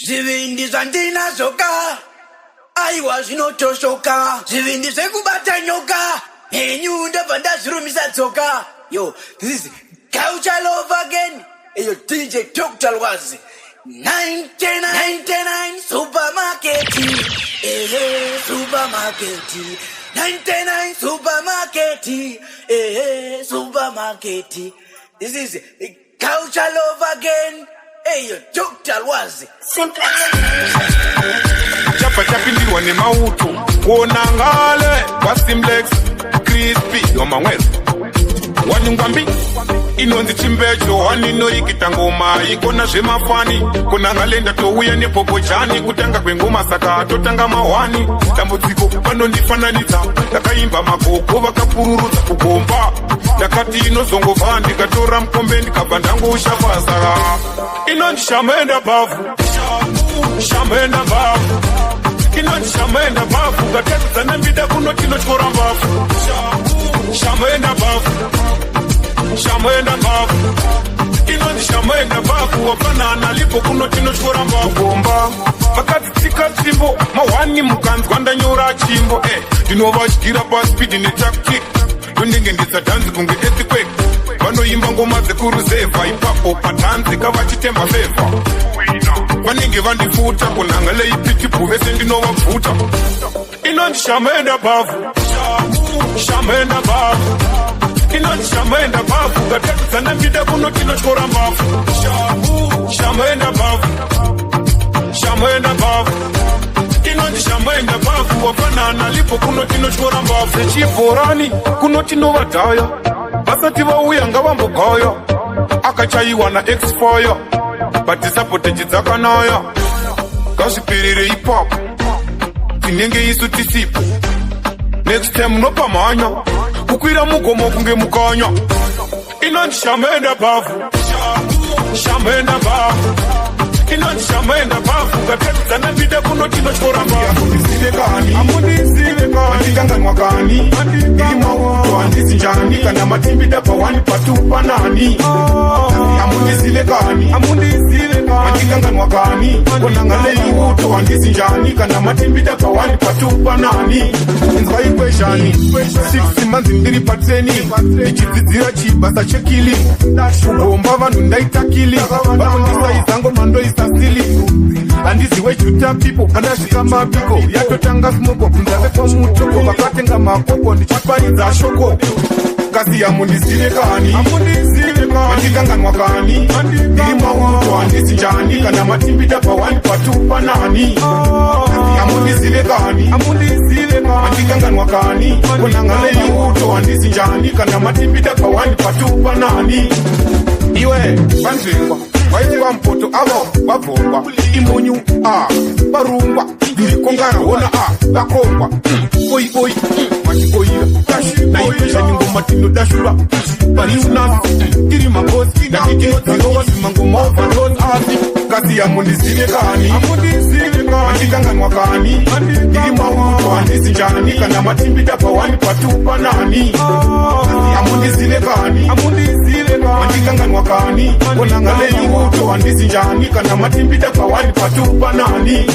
Zvivindi zvandina zvoka aiwa zvinotoshoka zvivindi zvekubata nyoka henyu ndabva ndazvirumisa tsoka. Yo, this is Culture Love again. Yo, DJ Dr. Lwazi 99 supermarket. Supermarket 99 supermarket. Supermarket. This is Culture Love again. Hey, yo, Dr. Lwazi. Simple. Chapa chapindirwa nemauto kuona ngale kwa Simplex crispy yomamwezi wanyungwambi inonzi chimbecho waninoikita ngoma ikona zvemafani kuna ngalenda touya nepopo chani kutanga kwengoma saka totanga mahwani dambudziko vanondifananidza ndakaimba magogo vakapururudza kugomba ndakati inozongova ndikatora mukombe ndikabva ndangoushafaza inonzi shamaenda bhavhu shamaenda bhavhu inonzi shamaenda bhavhu ngatedzana mbida kuno tinotyora mbavhu shamaenda bhavhu shamaenda bhavhu inonzi shamaenda bhavhu wafanana lipo kuno tinotyora mbavhu gomba vakadzitsika tsvimbo mahwani mukanzwa ndanyora chimbo ndinovadyira paspidi netactic ndonenge nditsadhanzi kunge earthquake vanoimba ngoma dzekuruzevha ipapo padhanzi kavachitemba fevha vanenge vandifuta kunhanga leipitipu vese ndinovabvuta inonzi shamaenda bhavhu shamaenda bhavhu inonzi shamaenda bhavhu ngatedzana mbida kuno tinotyora mbavhu shamaenda bhavhu shamaenda bhavhu inonzi shamaenda bhavhu wafanana lipo kuno tinotyora mbavhu zechibhorani kuno tinovadhaya vasati vauya ngavambogaya akachaiwa naexfire batisapoteji dzakanaya ngazviperere ipapo tinenge isu tisipo next time nopamhanya kukwira mugomo kunge mukanya inonzi shamaenda bhavhu shamaenda bhavhu inonzi shamaenda bhavhu ngatedzana mbida kuno tinotyora mbavhu amundizive kani mandikanganwa kani iri mauto handisi njani kana matimbida pawani patupanani amundizive kani mandikanganwa kani konanga leiuto handisi njani kana matimbida pawani patupanani inzwa ikweshani 6 manzi ndiri patreni ichidzidzira chibasa chekili kugomba vanhu ndaita kili vanondisaizango mandoisa stili handiziwe juta pipo andasvika mapiko yatotanga smoko kunzave kwamutoko vakatenga makoko ndichiparidza shoko kasi yamundizive kani mandikanganwa kani ndiri mauto handisi njani kana matimbida pawani patupanani yamundizive kani mandikanganwa kani konanga leiuto handisi njani kana matimbida pawani patupanani iwe vanzvingwa vaitiwa mupoto avo vabvongwa imonyu varungwa ndirikongarahona vakongwa oioi vachikoira naipezhaningoma tinodashura variunasi tiri mabosi ndakitinodzinowa zvimangoma ovharos asi kasi yamundizive kani mandikanganwa kani ndiri mauto handisi njani kana matimbida pawani patupanani yamundizive kani mandikanganwa kani konanga leiuto handisi njani kana matimbida pawani patupanani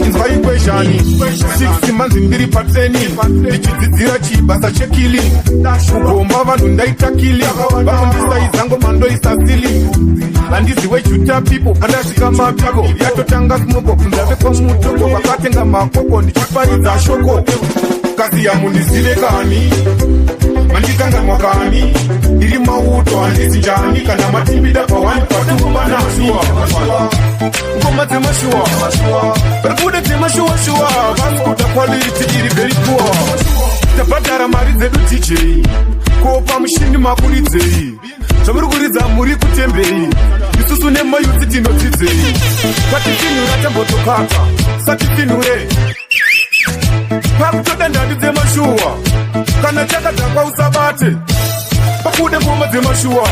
inzwa ikweshani 6 manzi ndiri patreni ndichidzidzira chibasa chekili kugomba vanhu ndaita kili vanondisaizango mandoisa stili handiziwe juta pipo andasvika mapiko yatotanga smoko kunzave kwamutoko vakatenga makoko ndichiparidza shoko kasi yamundizive kani mandikanganwa kani iri mauto handisi njani kana matimbida pawani patupanani ngoma dzemashuwa varikuda dzemashuwashuwa vasikuda quality iri very poor tabhadhara mari dzedu dj kopa mushini makuridzei zvamuri kuridza muri kutembei isusu nemayuti tinodzidzei patifinhura tambotokaka satifinhure pakutoda ndandi dzemashuwa kana chakadzakwa usabate pakude ngoma dzemashuwa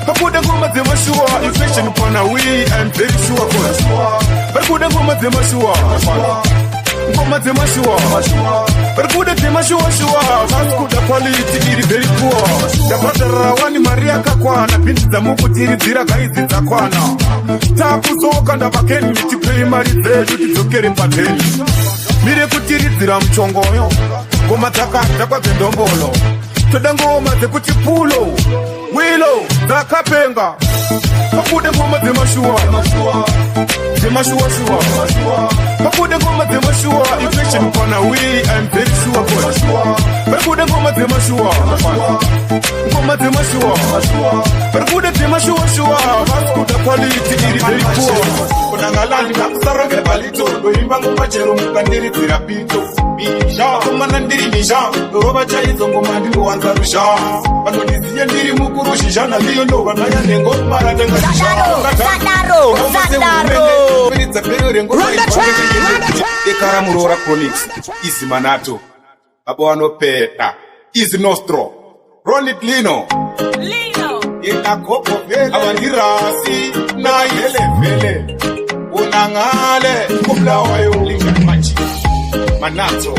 pakude ngoma dzemashuwa inflation pana we I'm very sure for varikude ngoma dzemashuwa ngoma dzemashuwa parikuda dzemashuwa vasikuda quality iri very poor ndabhadharira wani mari yakakwana bhinzi dzamukutiridzira gaizi dzakwana takuzoka ndavakeni mitipei mari dzedu tidzokere pateni mire kutiridzira muchongoyo ngoma dzakadhakwa dzendombolo toda ngoma dzekuti pulo wilo dzakapenga pakude ngoma dzemashuwa pakude ngoma dzemashuwa infection kwana we I'm very sure pakude ngoma dzemashuwa pakude dzemashuwa vasikuda quality iri very poor kunangalandi nakusaronge balito doimba ngoma chero mukandiridzira pito komana ndiri misha dorova chaidzo ngoma ndinowanza rusha vanondiziye ndiri mukuru shisha naliyo ndova naya nengomara ekaramurora chronics izi manato abo vanopeta izi nostro ronit lino ekakopo avandirasi nailevele unangale kublawayo lingamachi manato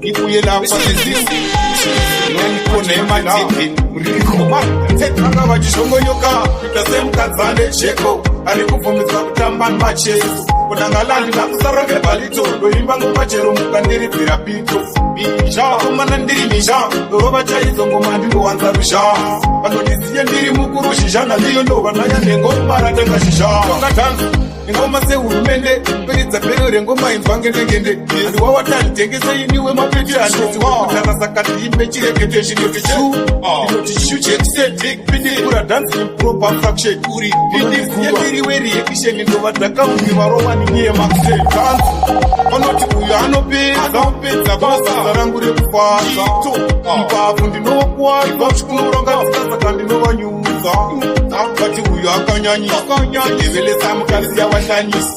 ikuyela pasizisi ngenikone matini murikoma tetanga vachishongonyoka itasemukadzane jeko ari kubvumidzwa kutamba machezo kunangalandi nakusaronge balito doimba ngoma chero mukandiridzira pito misha komana ndiri misha dorova chaidzo ngoma ndinowanza rusha vanondiziye ndiri mukuru shisha naliyo ndova naya nengomara tengashisha ongatanzi ingoma sehurumende peridza pero rengoma inzwa ngendengende ndiwawatanditengese iniwe mapeti andoziwakutara saka tiimbe chirekete chinoti chu inoti chucheksetpindikura dance improper fraction uri pindiziye ndiriweri yekisheni ndova dzakaungi varovani niye makusetanzi vanoti uyu anopedza basa rangu rekufadza ipapo ndinokuwadza chikunoronga dzikasaka ndinovanyudza akati uyu akanyanyisa ndevelesa mukadzi yavashanyisi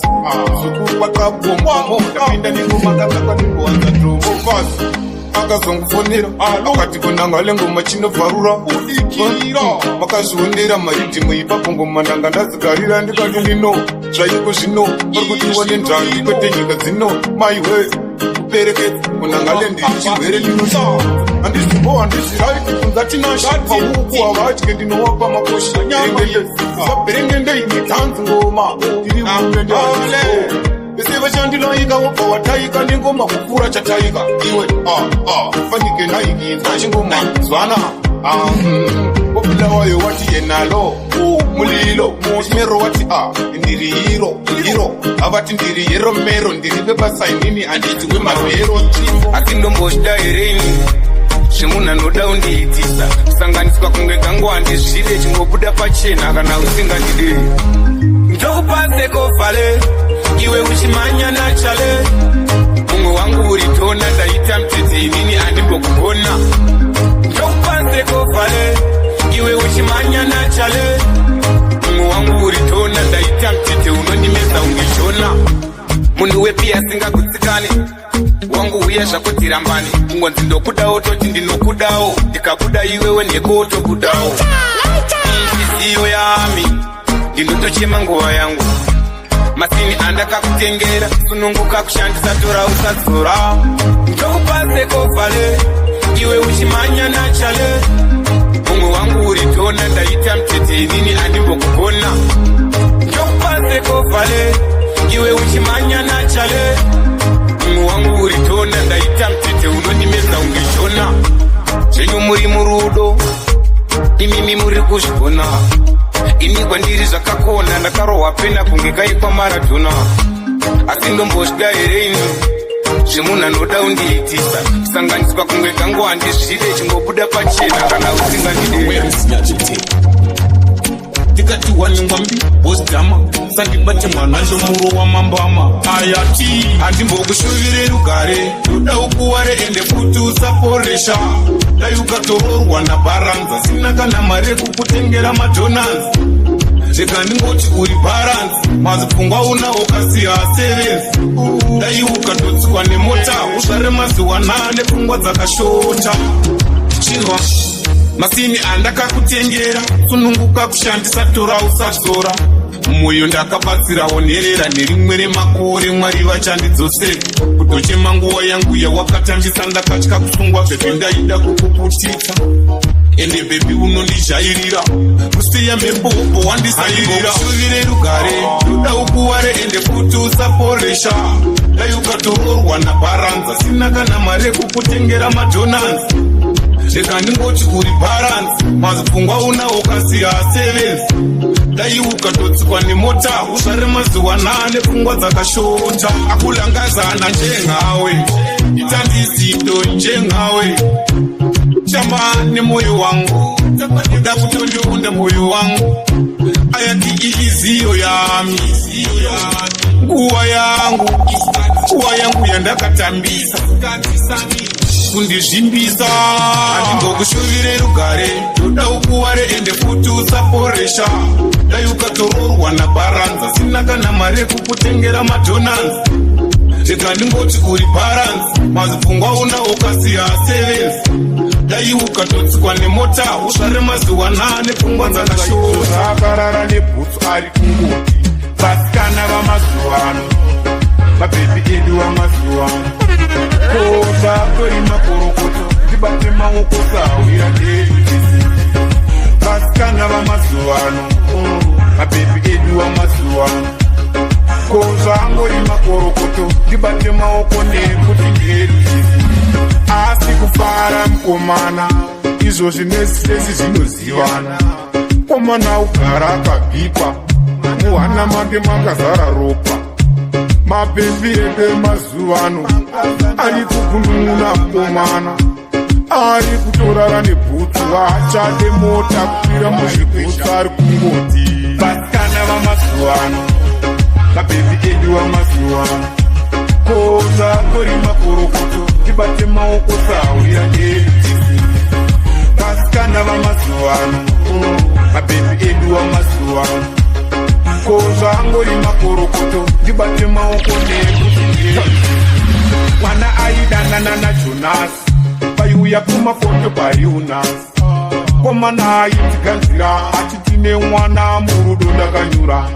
zvikuru vakabombomo ndapinda nengomakazakwa ndingowanza tombo fasi akazongufonera akati kunangale ngoma chinovharura udikira vakazviondera maridhimu ipapo ngoma ndanga ndazigarira ndikati ndino zvaiko zvino vari kutiwa nendandi kwete nyika dzino maiwe kuperekedza kunangale ndiri chirwere ndinosa handizvibo handizviraiti kunzatinashapauku havadye ndinowapa makoshi vaberengende inetanzi ngoma tiri urumendale vese vachandinoika wobva wataika nengoma kupfuura chataika iwe fanike naikinza chingoma zwana wopila wayo wati yenalo mulilo mushmero wati ndiri hiro avati ndiri yeromero ndiri bebasainini handitiwe marwero asi ndomboshida hereni zvemunhu anoda undiitisa kusanganiswa kunge gangu handizvide chingobuda pachena kana usingandidei ndokupasekofale iwe uchimanya nachale mumwe wangu uri tona ndaita mtete inini handimbokugona ndokupasekofale iwe uchimanya nachale mumwe wangu uri tona ndaita mtete unondimeza ungeshona munhu wepi asingagutsikane wangu uya zvako tirambane kungonzi ndokudawo toti ndinokudawo ndikakuda iwewe nekotokudawo iziyo yami ndinotochema nguva yangu masini andakakutengera sununguka kushandisa tora usadzora ndokupasekofale iwe uchimanya nachale mumwe wangu uri tona ndaita mtete inini handimbokugona ndokupasekofale iwe uchimanya nachale mumwe wangu uri tona ndaita mtete unondimeza ungeshona zvenyu muri murudo imimi muri kuzvigona ini kwandiri zvakakona ndakarohwa pena kunge kaikwa maradhona asi ndombosvika hereni zvemunhu anoda undiitisa kusanganiswa kunge gangu handizvide chingobuda pachena kana usingandidei tikati wanengwambi bosdama sandibate mwana ndomuro wamambama ayati handimbokushuvire rugare ndoda ukuware ende kuti usaporesha dai ukatororwa nabaranza sina kana mari yekukutengera madonanzi zveka ndingoti uri baranzi mazipfungwa unawo kasiya asevenzi dai ukatotsikwa nemota uzvare mazuwa nane pfungwa dzakashota chirwa masini andakakutengera sununguka kushandisa tora usazora mwoyo ndakabatsirawo nherera nerimwe remakore Mwari vachandidzosera kutochema nguva yangu yawakatambisa ndakatya kusungwa bhebhi ndaida kukuputitsa ende bhebhi unondizhairira kusiya mhembopo wandisairira shuvire rugare ndoda ukuware ende kuti usaporesha dai ukatororwa nabharanza sina kana mari kukutengera madonanzi rega ndingoti uri bharanzi mazipfungwa unawo kasiya 7 dai ukatotsikwa nemota uzvare mazuva 8 pfungwa dzakashota akulangazana njengawe itandisido njengawe chamba nemwoyo wangu kuda kutondiunda mwoyo wangu ayati iziyo yami nguva yangu yandakatambisa kundizvimbisa handingokushuvire rugare ndoda ukuware ende kuti usaporesha dai ukatororwa nabharanza sina kana mari yekukutengera madonanzi rega ndingoti uri bharanzi mazipfungwa unawo kasiya 7 dai ukatotsikwa nemota uzvare mazuva 8 pfungwa dzakashota akarara nebhutsu ari kungoti vasikana vamazuva ano mabhebhi edu vamazuva koza tori makorokoto ndibate maoko sahwira ndeyutisi vasikana vamazuva ano mabhebhi edu vamazuva ano koza angori makorokoto ndibate maoko nekuti ndeyutisi asi kufara mukomana izvozvi nesesi zvinozivana komana ugara akabhikwa muhana make makazara ropa mabhebhi edu mazuvano ari kugunun'una mukomana ari kutorara nebhutsu vaachade mota kukwira muzvibhutsu ari kungoti vasikana vamazuvano mabhebhi edu vamazuvano koza tori makorokoto ndibate maoko sahwira ndeyutisi vasikana vamazuvano mabhebhi edu vamazuvano koza angori makorokoto ndibate maoko nekuti mwana aidanana najonasi vaiuya kumafoto pariunas komana aitiganzira achitine mwana murudo ndakanyura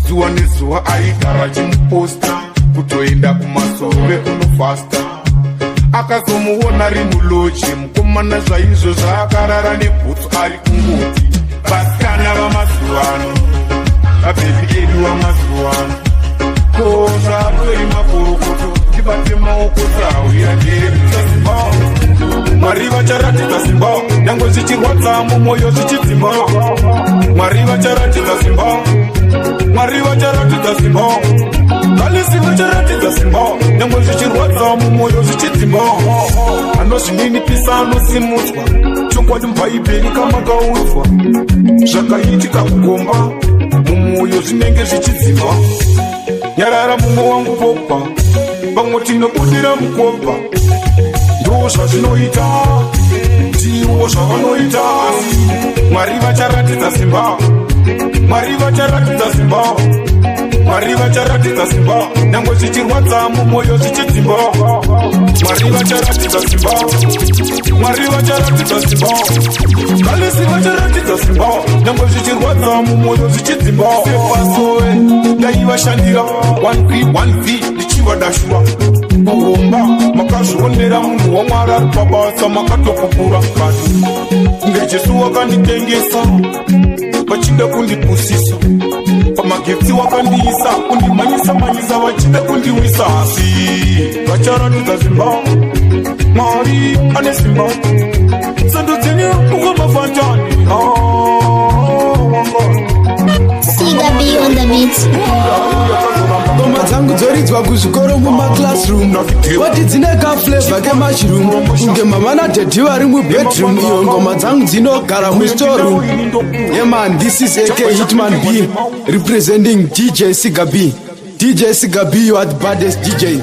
zuva nezuva aigara chimuposta kutoenda kumasove kunofasta akazomuona rimuloji mukomana zvaizvo zvaakarara nebhutsu ari kungoti vasikana vamazuvano mabhebhi edu vamazuvano koza tori makorokoto ndibate maoko sahwira ndeyutisa Mwari vacharatidza simba nyange zvichirwadza mumwoyo zvichidzimba Mwari vacharatidza simba Mwari vacharatidza simba kalisi vacharatidza simba nyange zvichirwadza mumwoyo zvichidzimba anozvininipisa anosimudzwa chokwadi mubhaibheri kamakaudzwa zvakaitika kugomba mumwoyo zvinenge zvichidzimba nyarara mumwe wangu popa vamwe tinobudira mukomba ndo zvazvinoita ndiwo zvavanoita Mwari vacharatidza simba Mwari vacharatidza simba Mwari vacharatidza simba nyange zvichirwadza mumwoyo zvichidzimba Mwari vacharatidza simba Mwari vacharatidza simba kalisi vacharatidza simba nyange zvichirwadza mumwoyo zvichidzimba sepasove ndaivashandira 1v ndichivadashura muhomba makazvionera munhu waMwari ari pabasa makatopupura kati ngejesu wakanditengesa vachida kundipusisa pamagetsi wakandiisa kundimanyisa vachida kundiwisa asi vacharatidza simba Mwari ane simba sandodzeni ukamafanjani Siga B on the beat. Ngoma dzangu dzoridzwa kuzvikoro mumaclassroom wati dzine kaflavor kemushroom kunge mama nadhedhi vari mubedroom iyo ngoma dzangu dzinogara mustoreroom yeman this is AK Hitman B representing DJ Siga B. DJ Siga B, you are the baddest DJ.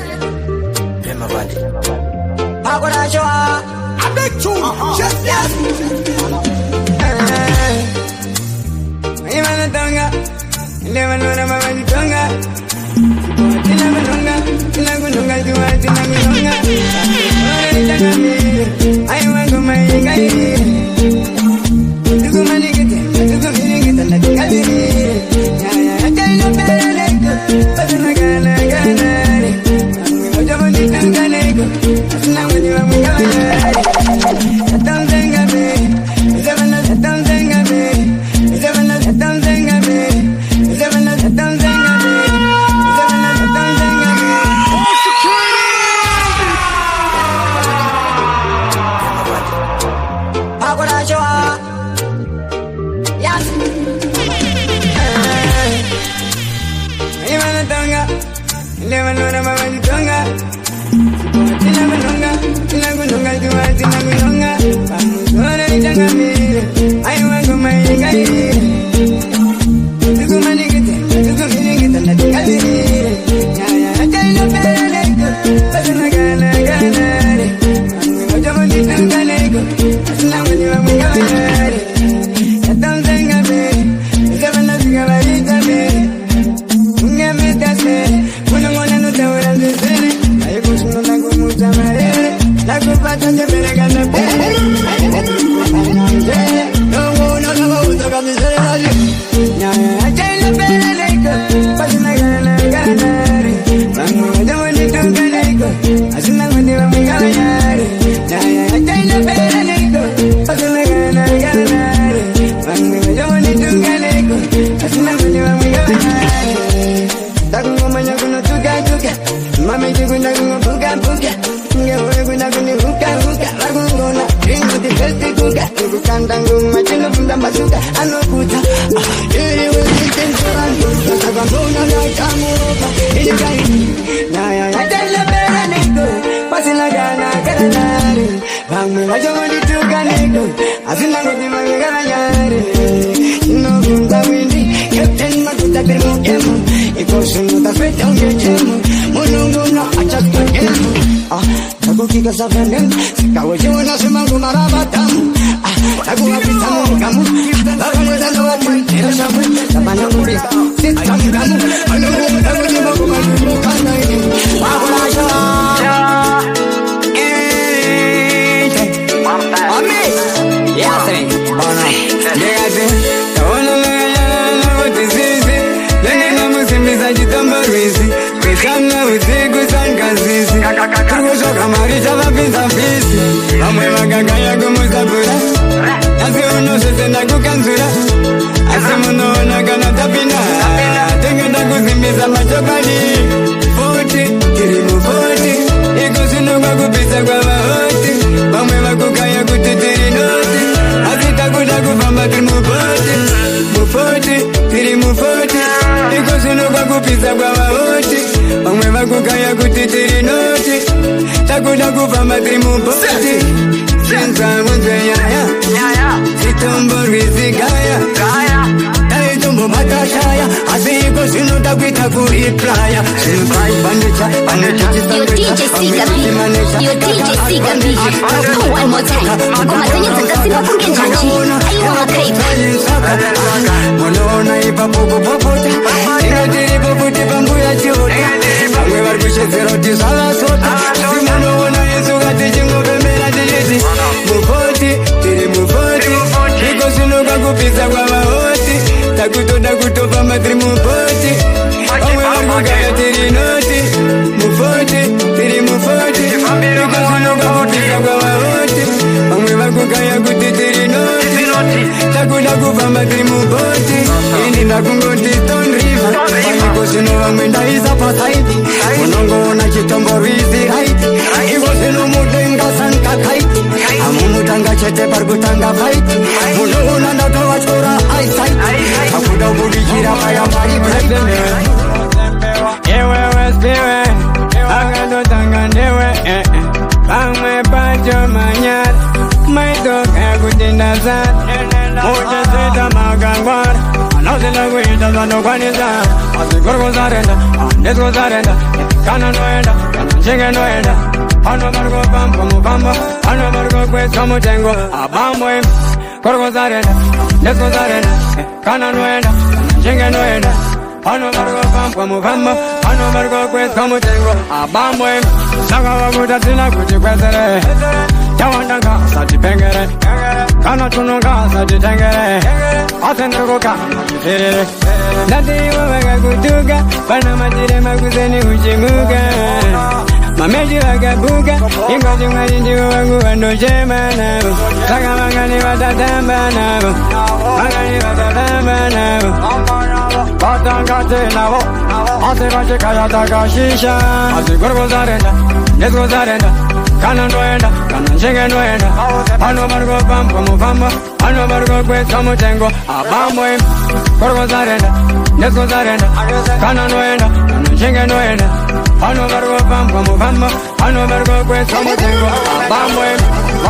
Ano vergo vamos como vamos, ano vergo pues como tengo. Vamos,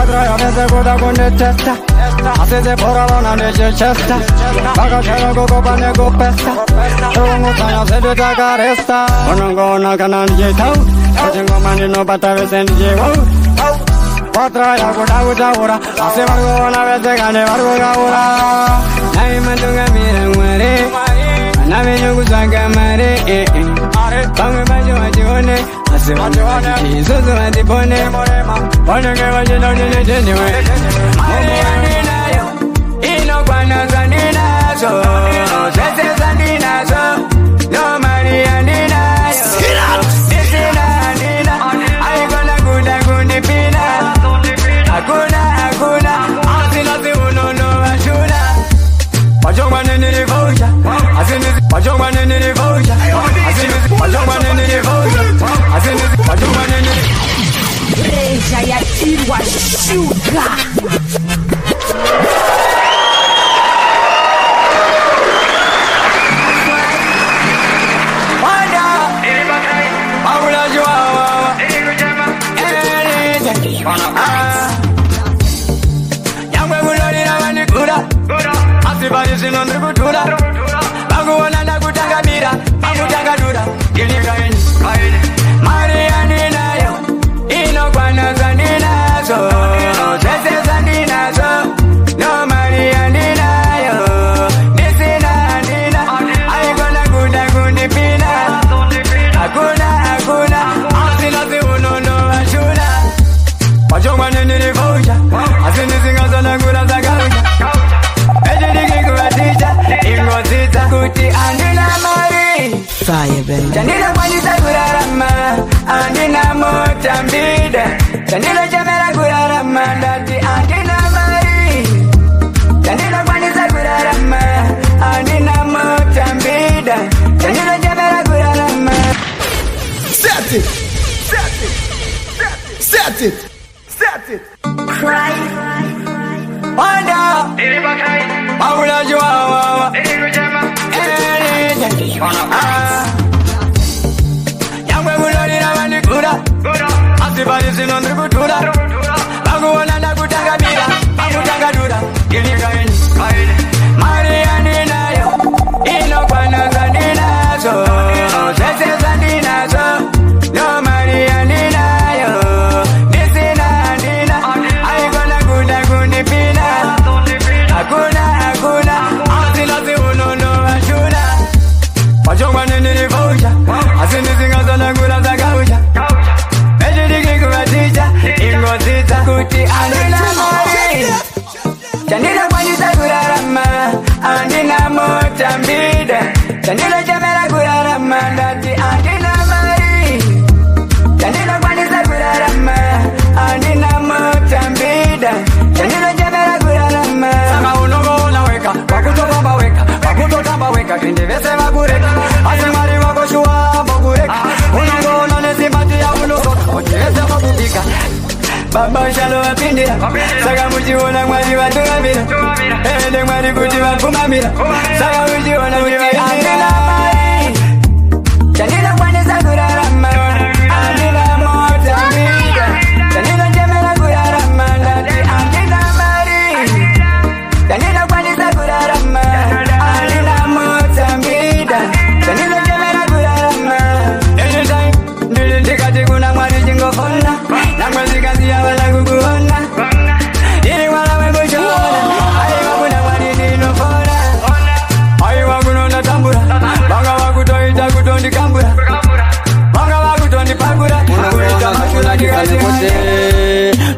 otra vez se boda con el testa. Hace se por la noche chesta. Paga chero coco pa nego pesta. Todo mundo se de sacar esta. Ono gona canan jetau. Tengo mani no pata vesen llevo. Otra ya gora. Hace vergo una vez se gane vergo ahora. Nay mandunga mira muere. Na me nyugu saga mare. Tangue bajo ajone. Ase ajone. Izuzu adipone. Pone ke bajo no ni jenwe. Marianina yo. Ino kwana zanina so. Sese zanina so. No Marianina yo. Sisina nina. Ay gonna kuda kundi pina. Hakuna. Asina si uno no ashuna. Pajongwa nini voja. Asini pajongwa nini voja. Asini pajongwa nini voja. Asini pajongwa nini. Breja ya tirwa shuga. Wanda. Paula Joao. Yangwe gulori na manikura. Asibari sino ndikutura. Bangu wana nakutanga mira. Bangu tanga dura. Gilika eni. Marianina yo. Ino kwana zanina so. Sese zanina so. No Marianina yo. Nisina nina. Ay gonna kuda kundi pina. Hakuna. Asina si uno no ashuna. Pajongwa nini voja. Asini singa zona ngura zagauja. Kuti andina mari Fire baby. Chandila kwanisa kurarama andina motambida. Chandila chamera kurarama dati andina mari. Chandila kwanisa kurarama andina motambida. Chandila chamera kurarama. Set it. Cry. Wanda. Paula Joao. Yangwe gulori na manikura. Asibari sino ndikutura. Bangu wana nakutanga mira. Bangu tanga dura. Gilika eni. Marianina yo. Ino kwana zanina so. Sese zanina so. No Marianina yo. Nisina nina. Ay gonna kuda kundi pina. Hakuna. Asina si uno no ashuna. Pajongwa nini voja. Asini singa zona ngura zagauja. Ejidiki kuratija. Ingo zita kuti andina mari. Chandila kwanisa kurarama andina motambida. Chandila chamera kurarama dati andina mari. Chandila kwanisa kurarama andina motambida. Chandila chamera kurarama. Saka unogo unaweka wakutobamba weka. Wakutotamba weka kindivese wakureka. Asimari wako shuwa mbokureka. Unogo unanesimati ya unosoka. Ojivese wakupika. Baba shalo wapindira. Saka mujiona mwari watungamira. Ende mwari kuti wapumamira. Saka mujiona kuti andina mari. Chandila kwanisa kurarama andina motambida. Chandila chamera kurarama dati andina mari. Chandila kwanisa kurarama andina motambida. Chandila chamera kurarama. Anytime ndikati kuna mwari chingofona. Namwezi kazi ya wala kukuona. Ili wala wekushona. Aiwa kuna mwari dinofona. Aiwa kunona tambura. Banga wakutoita kutondi kambura. Banga wakutondi pagura. Kuita mashuna kikazi kote.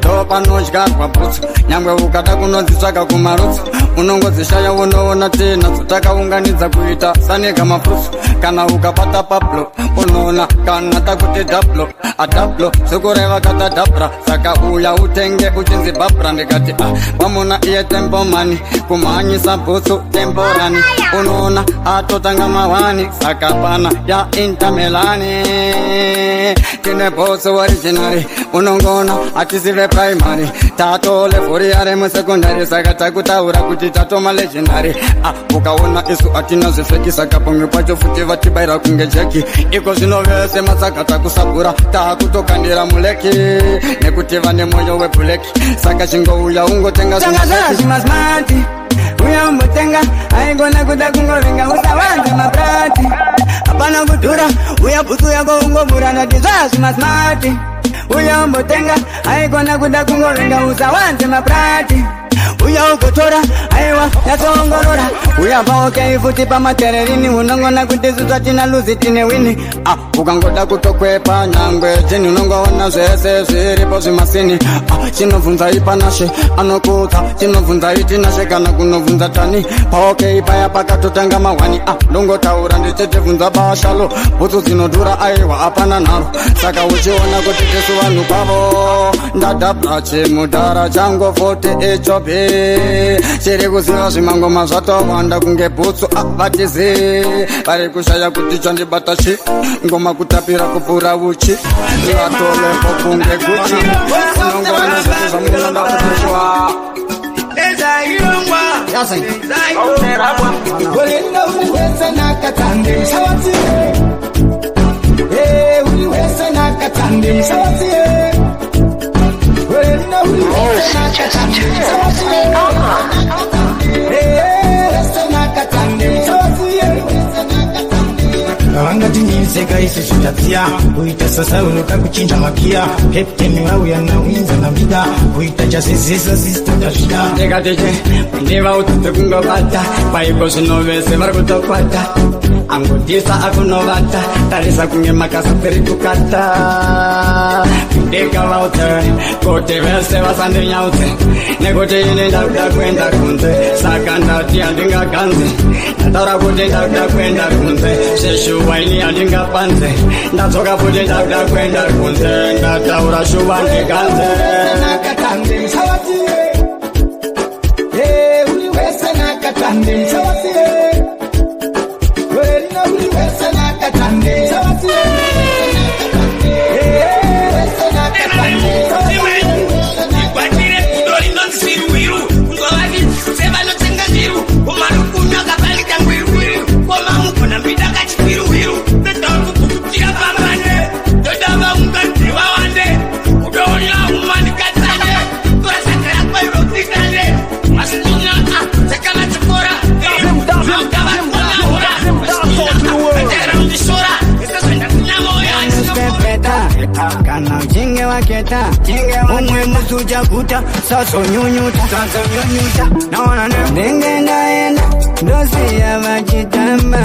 Topa noshkarwa putsu. Nyangwe ukata kunozitsvaka kumarutsu. Unongozishaya unoona tena. Tutakaunganidza kuita sanega mafrusu. Kana ukapata pablo. Unoona kana takuti dablo. Adablo sukureva kata dabra. Saka uya utenge uchinzi babra. Ndikati wamuna iye tempomani. Kumanyisa butsu temporani. Unoona atotanga mawani. Saka pana ya Intamelani. Tine boso originari. Unongona atisive primary. Tato le furiare mu secondary. Saka takutaura kuti vati tatoma legendary. Ukaona isu atina zifekisa kapamwe pacho futi vatibaira kunge jeki. Iko zinovese masakata kusabura takutokanira muleki nekuti vane moyo wepuleki saka chingo uya ungotenga smart. Uya umbotenga aigona kuda kungovenga usawanze mabrati apana kudura uya butu yako ungobura ndatizazi masmart. Uya umbotenga aigona kuda kungovenga usawanze mabrati uya ukotora aiwa yasongorora uya paokei futi pamatererini unongona kuti zuzatina luzi tine wini ukangoda kutokwepa nyangwe jeni unongoona zvese zviripo zvimasini chinovhunza ipanashe anokudza chinovhunza itinashe kana kunovhunza tani paokei paya pakatotanga mahwani ndongotaura ndichitevhunza bashalo bhutsu dzinodhura aiwa apana nharo saka uchiona kuti tesu vanhu kwavo ndadhabra chimudhara chango 40 echope chiri kuziva zvimangoma zvatowanda kunge bhutsu vatizi vari kushaya kuti chandibata chi ngoma kutapira kupura uchi ivatolepo kunge guchi unongona zvese zvamunonda kutushwa Wangati niseka isi shutatia kuita sasa unoka kuchinja makia heptemi wauya na winza na vida kuita chasisisa sistada shida ndekateche ndiva utute kungobata paiko zvinovese vari kutokwata angodisa akunovata tarisa kunge makasaperi kukata ndikavaute kuti vese vasandinyautse nekuti ine ndakuda kuenda kunze saka ndati handingaganze ndataura kuti ndakuda kuenda kunze seshuva ini handingapanze ndadzoka futi ndakuda kuenda kunze ndataura shuva ndiganze kana mchinge waketa umwe musuja kuta sasonyunyuta naona nenge ndaenda ndosi ya machitama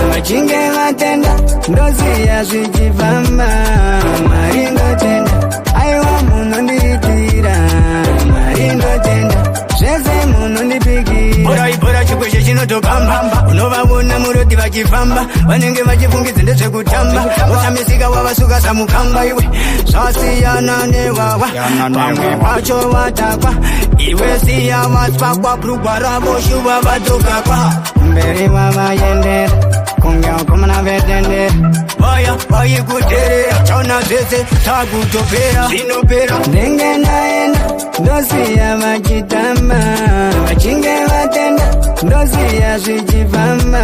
machinge matenda ndosi ya zvichifamba marindo tenda aiwa muno ndiitira marindo tenda zvese muno ndipikira ibora chikweshe chinotokamba unovavona muroti vachifamba vanenge vachifungidze ndezvekutamba usamisika wavasuka samukamba iwe zvasiyana newawa pamwe pacho vatakwa iwe siya vatsvakwa brugwa ravo shuva vatokakwa mberi vavaendera kunge ukomana vetendera vaya vaikuterera chaona zvese takutopera zvinopera ndenge ndaenda ndosiya vachitamba vachinge vatenda ndosiya zvichifamba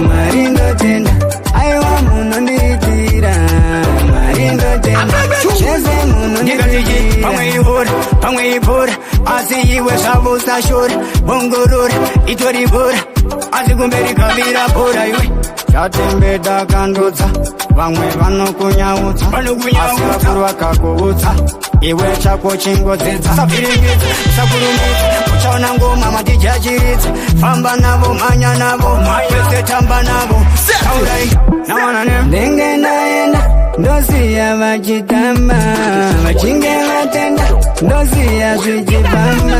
mwari ndotenda aiwa muno ndiitira mwari ndotenda zvese muno ndiitira pamwe ibhora asi iwe zvavo usashora bongorora itori bhora asi kumberi kavira bhora iwe chatembeda kandodza vamwe vanokunyautsa asi vakuru vakakuutsa iwe chako chingodzidza sapiringidza sakurumidza uchaona ngoma matijachiridza famba navo mhanya navo wese tamba navo taurai naona ndenge ndaenda ndosiya vachitamba vachinge vatenda ndosiya zvichifamba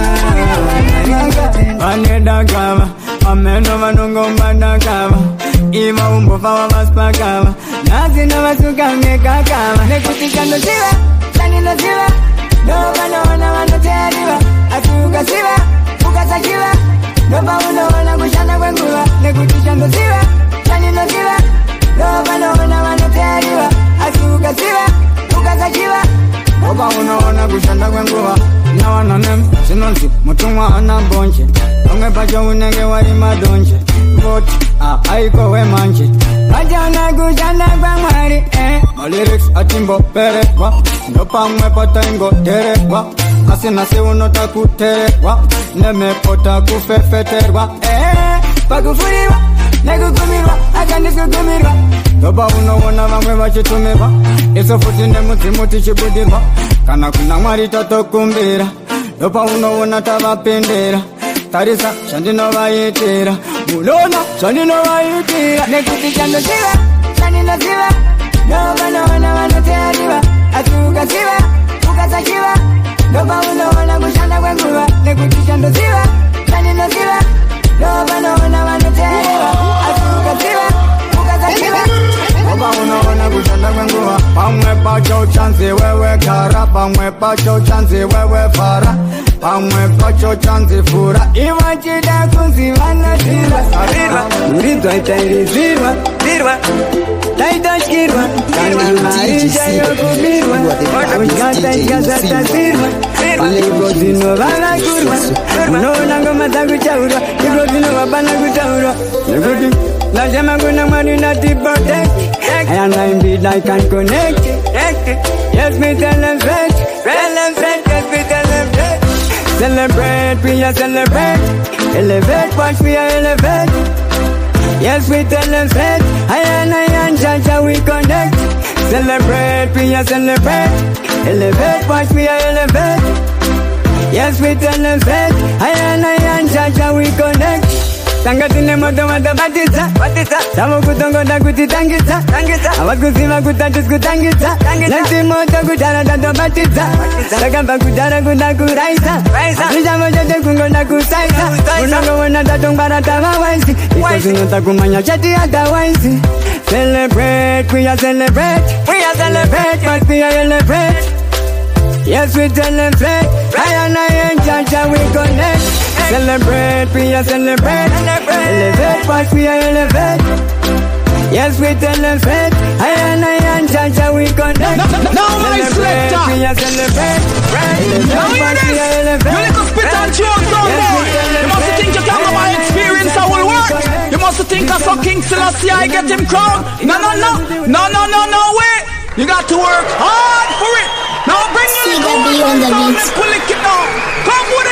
vanedakava ameno vanongombadakava iva umbofava vasipakava nazino vasukangekakava nekuti chandoziva chaninoziva ndovanoona vanoteariva asi ukasiva ukasachiva ndova unoona kushanda kwenguva nekuti chandoziva chaninoziva ndovanoona vanoteariva asi ukasiva ukasachiva ndova unoona kushanda kwenguva nawana nem zvinonzi mutumwa ana mbonje vamwe wacho unenge wari madonje voti aikowe manje vachana kushanda kwamwari malyrics atimboperekwa ndopamwe pataingoterekwa asina se unotakuterekwa nemepota kufefeterwa pakufuriwa nekukumirwa akandikukumirwa ndopa unowona vamwe vachitumirwa iso futi nemudzimu tichibudirwa kana kuna mwari totokumbira ndopa unowona tavapendera tarisa zvandinovaitira munona zvandinovaitira nekuti chandoziva zvandinoziva ndovanoona vanoteariva asi ukasiva ukasachiva ndopa unoona kushanda kwenguva nekuti chandoziva zvandinoziva ndovanoona vanoteariva asi ukasiva ukasachiva ndopa unoona kushanda kwenguva pamwe pacho chanzi wewe kara pamwe pacho chanzi wewe fara pamwe pacho chanzi fura ivachida kunzi vanotirwa uridzwa tairizirwa taitotyirwa kana marisha yokubirwa uskataikazatazirwa iko dzinovalakurwa unoona ngoma dzakuchaurwa iko dzinovapana kutaurwa nekuti lazima kuna mwari natiprotect and I indeed I can connect yes me tell them straight yes me tell them straight celebrate we are celebrate elevate watch we are elevate yes we tell them straight I and Jaja we connect celebrate we are celebrate elevate watch we are elevate yes we tell them straight I and Jaja we connect Tangatine moto batitza Tamo kutongoda kutitangitza Avakuziva kutatis Nati moto kutara tato batitza Sakamba kutara kutakuraisa Nijamo jote kungoda kusaisa Unongo wana tatongara tava waisi Iko zinota kumanya chati hata waisi Celebrate, we are celebrate But we are celebrate Yes we celebrate I and Jaja we connect Celebrate, we are celebrate Elevate, but we are elevate Yes, we celebrate I and Jaja, we connect Celebrate, we are celebrate Elevate, but we are elevate You little spit and choke down, boy. You must think you can have my experience, I will work. You must think I saw King Selassie, I get him crowned. No way. You got to work hard for it. Now bring your Siga beyond the beats. pull it down. Come with it.